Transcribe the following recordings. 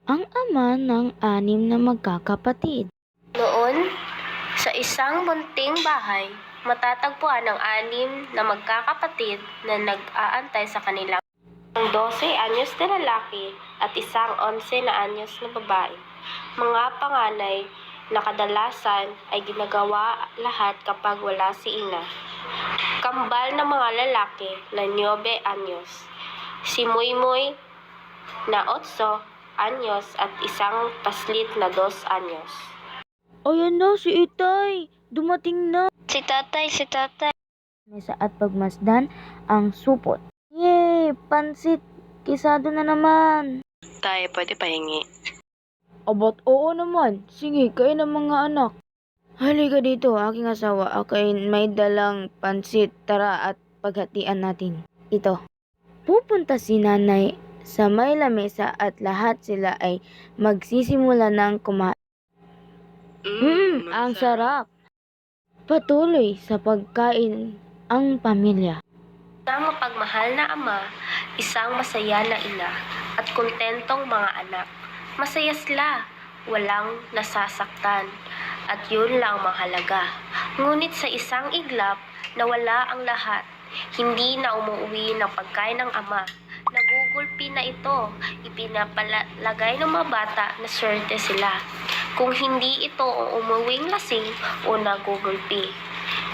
ang ama ng 6 na magkakapatid. Noon, sa isang munting bahay, matatagpuan ang 6 na magkakapatid na nag-aantay sa kanilang 12 anyos na lalaki at isang 11 na anyos na babae. Mga panganay na kadalasan ay ginagawa lahat kapag wala si ina. Kambal na mga lalaki na 9 anyos, si Muymoy na 8 anyos at isang paslit na 2 anyos. Ayan na si Itay! Dumating na! Si tatay. Mesa at pagmasdan ang supot. Yay! Pansit! Kisado na naman! Tayo pwede pahingi. Abat oo naman. Sige, kayo ng mga anak. Halika dito, aking asawa. Ako ay may dalang pansit. Tara at paghatian natin. Ito. Pupunta si nanay sa may lamesa at lahat sila ay magsisimula ng kumain. Ang sarap! Patuloy sa pagkain ang pamilya. Isang mapagmahal na ama, isang masaya na ina, at kontentong mga anak. Masaya sila, walang nasasaktan, at yun lang mahalaga. Ngunit sa isang iglap, nawala ang lahat. Hindi na umuwi ng pagkain ng ama. Nagugulpi na ito, ipinapalagay ng mga bata na swerte sila. Kung hindi ito umuwing lasing o nagugulpi.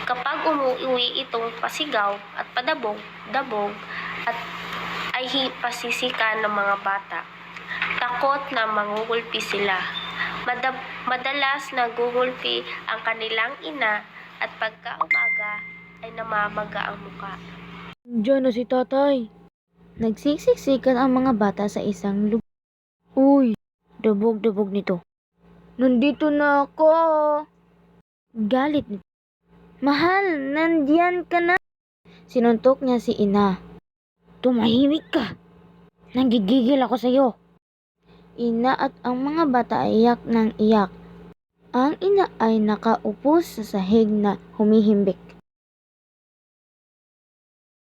Kapag umuwi itong pasigaw at padabog at ay pasisikan ng mga bata. Takot na mangugulpi sila. Madalas nagugulpi ang kanilang ina at pagka umaga ay namamaga ang muka. Diyan na si tatay. Nagsiksikan ang mga bata sa isang lugar. Uy, dabog-dabog nito. Nandito na ako. Galit nito. Mahal, nandiyan ka na. Sinuntok niya si ina. Tumahimik ka. Nanggigigil ako sa iyo. Ina at ang mga bata ay iyak ng iyak. Ang ina ay nakaupo sa sahig na humihimbik.